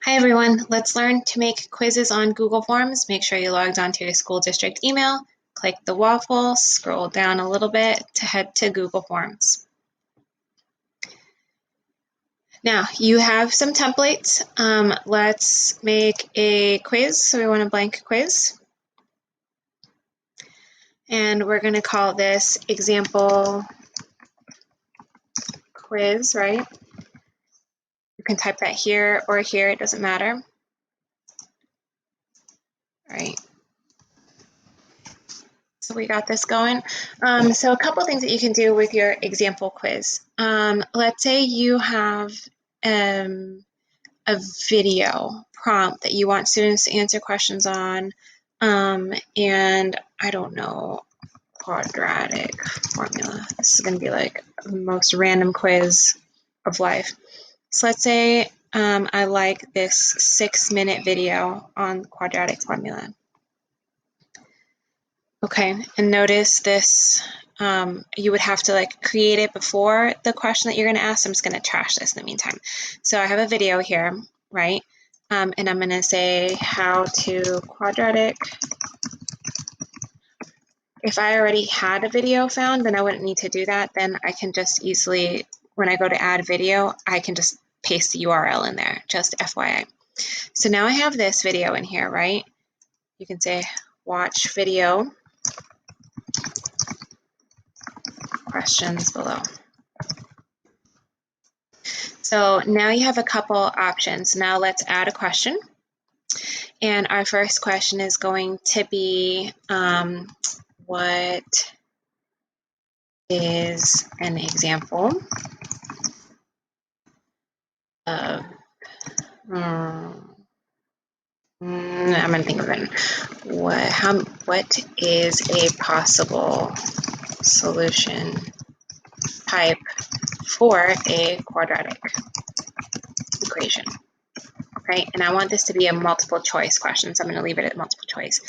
Hi everyone, let's learn to make quizzes on Google Forms. Make sure you logged onto your school district email, click the waffle, scroll down a little bit to head to Google Forms. Now you have some templates. Let's make a quiz. So we want a blank quiz. And we're going to call this example quiz, right? You can type that here or here, it doesn't matter. All right. So we got this going. So a couple things that you can do with your example quiz. Let's say you have a video prompt that you want students to answer questions on, and I don't know, quadratic formula. This is going to be like the most random quiz of life. So let's say I like this 6-minute video on quadratic formula. Okay, and notice this, you would have to like create it before the question that you're going to ask. I'm just going to trash this in the meantime. So I have a video here, right? And I'm going to say how to quadratic. If I already had a video found, then I wouldn't need to do that. Then I can just easily, when I go to add video, I can just paste the URL in there, just FYI. So now I have this video in here, right? You can say watch video. Questions below. So now you have a couple options. Now let's add a question. And our first question is going to be, what is an example of, I'm going to think of it. What is a possible solution type for a quadratic equation? Right, and I want this to be a multiple choice question, so I'm going to leave it at multiple choice.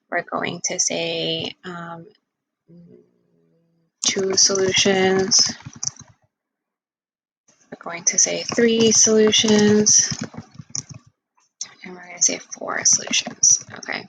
We're going to say 2 solutions. We're going to say 3 solutions. And we're going to say 4 solutions. Okay,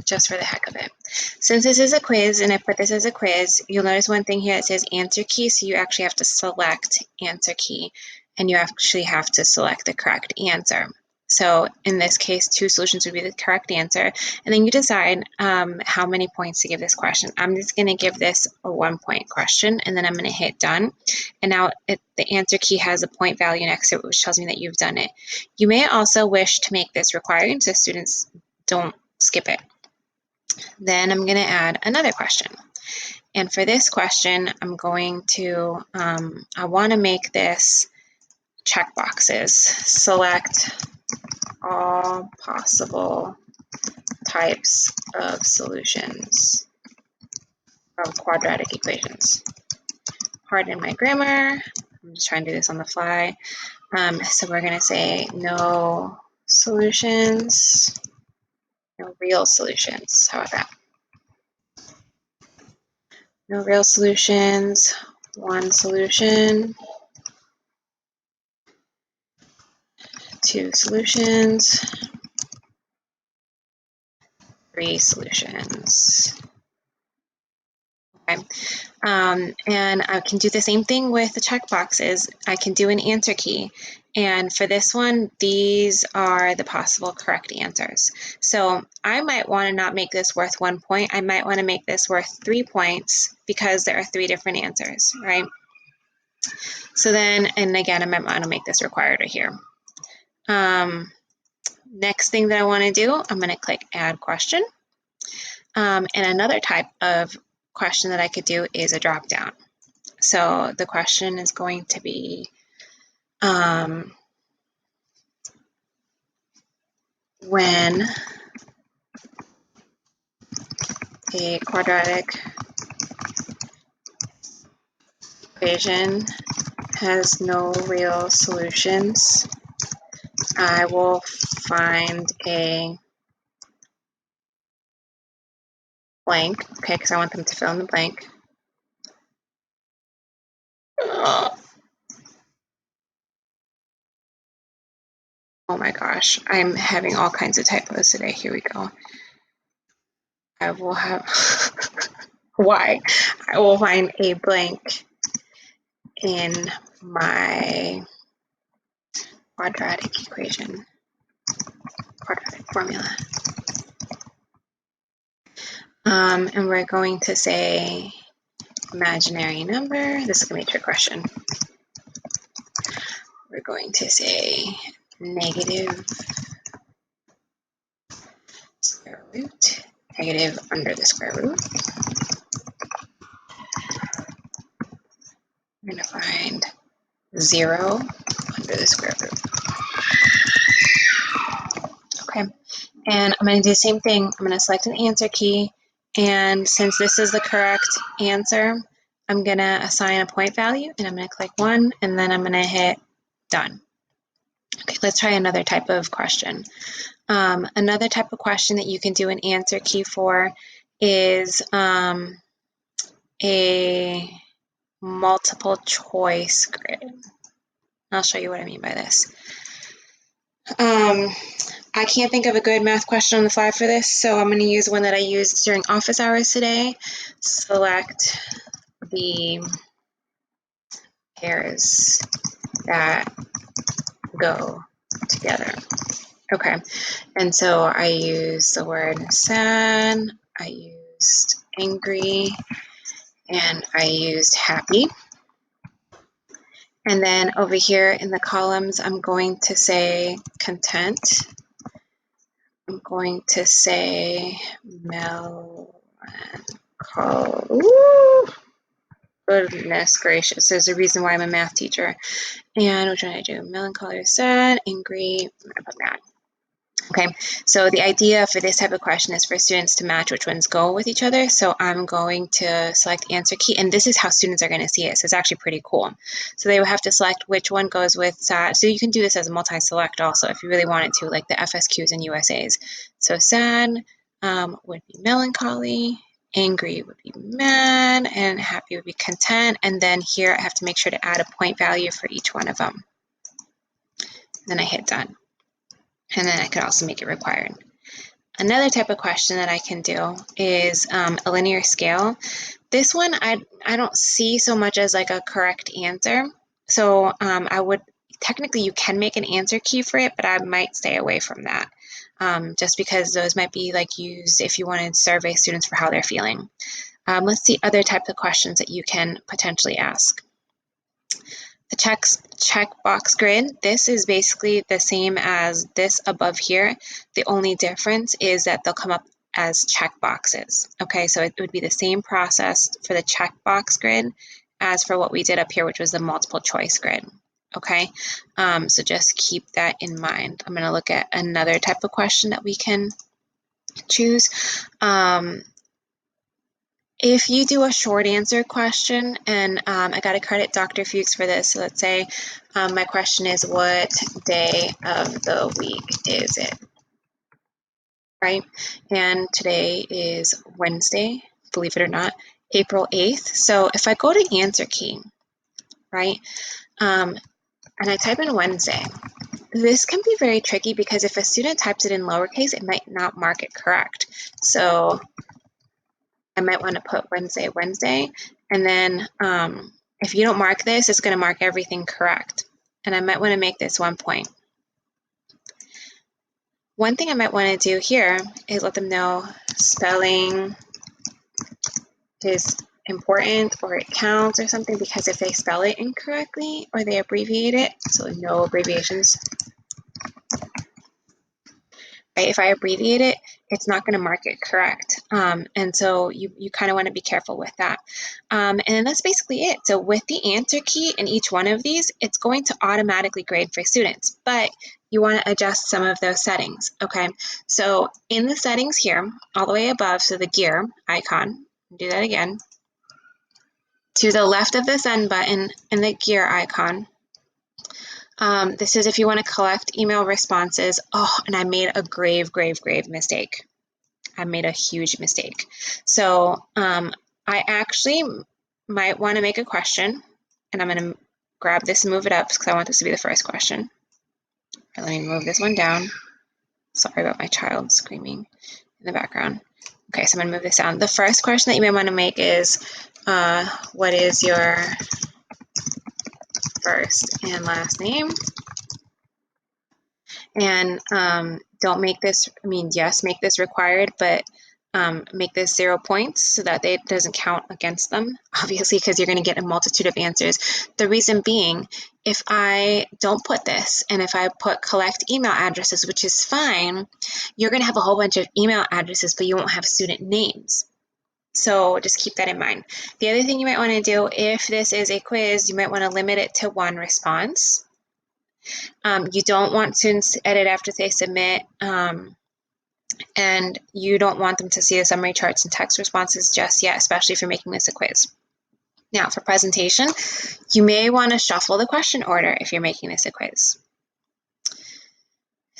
just for the heck of it. Since this is a quiz, and I put this as a quiz, you'll notice one thing here that says answer key, so you actually have to select answer key, and you actually have to select the correct answer. So in this case, 2 solutions would be the correct answer. And then you decide how many points to give this question. I'm just going to give this a 1-point question, and then I'm going to hit done. And now the answer key has a point value next to it, which tells me that you've done it. You may also wish to make this required so students don't skip it. Then I'm going to add another question. And for this question, I'm going to, I want to make this checkboxes. Select all possible types of solutions of quadratic equations. Pardon my grammar. I'm just trying to do this on the fly. So we're going to say no solutions, no real solutions. How about that? No real solutions, 1 solution, 2 solutions, 3 solutions. Okay. And I can do the same thing with the checkboxes. I can do an answer key. And for this one, these are the possible correct answers. So I might want to not make this worth 1 point. I might want to make this worth 3 points because there are 3 different answers, right? So then, and again, I might want to make this required right here. Next thing that I want to do, I'm going to click add question. And another type of question that I could do is a drop down. So the question is going to be, when a quadratic equation has no real solutions, I will find a blank, okay, because I want them to fill in the blank. Oh my gosh, I'm having all kinds of typos today. Here we go. I will have, why? I will find a blank in my quadratic equation, quadratic formula. And we're going to say imaginary number. This is going to be a trick question. We're going to say negative square root, negative under the square root. We're going to find 0 under the square root. Okay, and I'm going to do the same thing. I'm going to select an answer key, and since this is the correct answer, I'm going to assign a point value, and I'm going to click 1, and then I'm going to hit done. Okay, let's try another type of question. Another type of question that you can do an answer key for is a multiple choice grid. I'll show you what I mean by this. I can't think of a good math question on the fly for this, so I'm going to use one that I used during office hours today. Select the pairs that go together. Okay, and so I used the word sad, I used angry, and I used happy. And then over here in the columns, I'm going to say content. I'm going to say melancholy. Ooh, goodness gracious, there's a reason why I'm a math teacher. And which one did I do? Melancholy, sad, angry, I'm gonna put mad. Okay, so the idea for this type of question is for students to match which ones go with each other. So I'm going to select answer key, and this is how students are going to see it. So it's actually pretty cool. So they will have to select which one goes with sad. So you can do this as a multi-select also if you really wanted to, like the FSQs and USAs. So sad would be melancholy, angry would be mad, and happy would be content. And then here I have to make sure to add a point value for each one of them. Then I hit done. And then I could also make it required. Another type of question that I can do is a linear scale. This one I don't see so much as like a correct answer. So I would, technically you can make an answer key for it, but I might stay away from that. Just because those might be like used if you want to survey students for how they're feeling. Let's see other types of questions that you can potentially ask. The checkbox grid, this is basically the same as this above here. The only difference is that they'll come up as checkboxes. Okay, so it would be the same process for the checkbox grid as for what we did up here, which was the multiple choice grid. Okay, so just keep that in mind. I'm going to look at another type of question that we can choose. If you do a short answer question, and I got to credit Dr. Fuchs for this. So let's say my question is, what day of the week is it? Right? And today is Wednesday, believe it or not, April 8th. So if I go to answer key, right, and I type in Wednesday, this can be very tricky because if a student types it in lowercase, it might not mark it correct. So I might want to put Wednesday, and then if you don't mark this, it's going to mark everything correct. And I might want to make this 1 point. One thing I might want to do here is let them know spelling is important or it counts or something, because if they spell it incorrectly or they abbreviate it, so no abbreviations, right? If I abbreviate it, it's not going to mark it correct. And so you kind of want to be careful with that. And then that's basically it. So with the answer key in each one of these, it's going to automatically grade for students, but you want to adjust some of those settings. Okay, so in the settings here, all the way above, so the gear icon, do that again. To the left of the send button and the gear icon, this is if you want to collect email responses. Oh, and I made a grave mistake. I made a huge mistake. So I actually might want to make a question, and I'm going to grab this and move it up because I want this to be the first question. Let me move this one down. Sorry about my child screaming in the background. Okay, so I'm gonna move this down. The first question that you may want to make is, what is your first and last name? And don't make this, yes, make this required, but make this 0 points so that it doesn't count against them, obviously, because you're going to get a multitude of answers. The reason being, if I don't put this, and if I put collect email addresses, which is fine, you're going to have a whole bunch of email addresses, but you won't have student names. So just keep that in mind. The other thing you might want to do, if this is a quiz, you might want to limit it to 1 response. You don't want students to edit after they submit, and you don't want them to see the summary charts and text responses just yet, especially if you're making this a quiz. Now, for presentation, you may want to shuffle the question order if you're making this a quiz.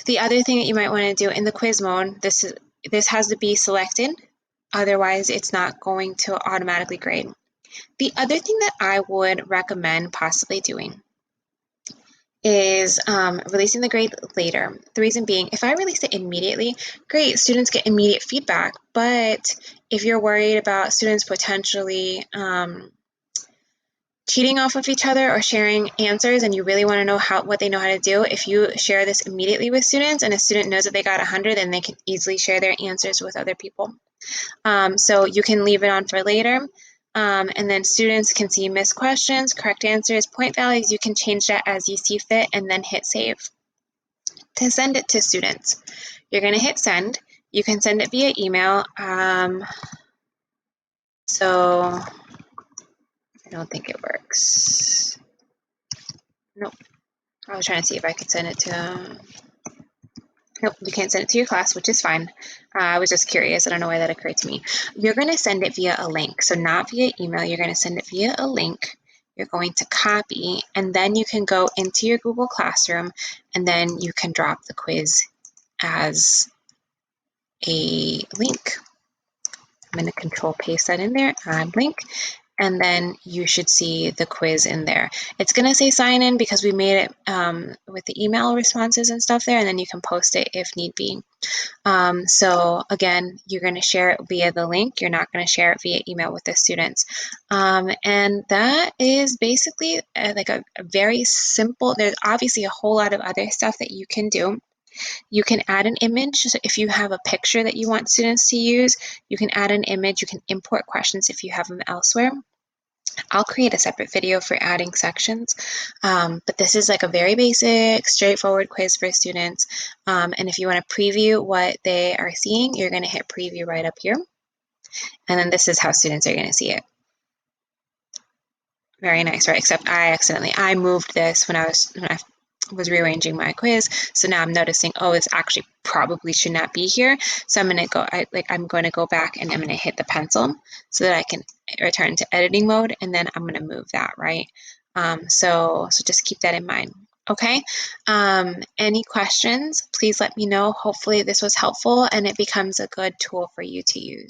The other thing that you might want to do in the quiz mode, this has to be selected, otherwise it's not going to automatically grade. The other thing that I would recommend possibly doing is releasing the grade later. The reason being, if I release it immediately, great, students get immediate feedback. But if you're worried about students potentially cheating off of each other or sharing answers, and you really want to know what they know how to do, if you share this immediately with students and a student knows that they got 100, then they can easily share their answers with other people. So you can leave it on for later. And then students can see missed questions, correct answers, point values. You can change that as you see fit and then hit save. To send it to students, you're going to hit send. You can send it via email. So I don't think it works. Nope. I was trying to see if I could send it to... Nope, you can't send it to your class, which is fine. I was just curious. I don't know why that occurred to me. You're going to send it via a link. So not via email. You're going to send it via a link. You're going to copy, and then you can go into your Google Classroom, and then you can drop the quiz as a link. I'm going to control paste that in there, add link, and then you should see the quiz in there. It's going to say sign in because we made it with the email responses and stuff there, and then you can post it if need be. So again, you're going to share it via the link. You're not going to share it via email with the students. And that is basically like a very simple, there's obviously a whole lot of other stuff that you can do. You can add an image. So if you have a picture that you want students to use, you can add an image. You can import questions if you have them elsewhere. I'll create a separate video for adding sections, but this is like a very basic, straightforward quiz for students. And if you want to preview what they are seeing, you're going to hit preview right up here. And then this is how students are going to see it. Very nice, right? Except I moved this when I was rearranging my quiz. So now I'm noticing, oh, this actually probably should not be here. So I'm going to go back and I'm going to hit the pencil so that I can return to editing mode, and then I'm going to move that, right? So just keep that in mind. Okay. Any questions, please let me know. Hopefully this was helpful and it becomes a good tool for you to use.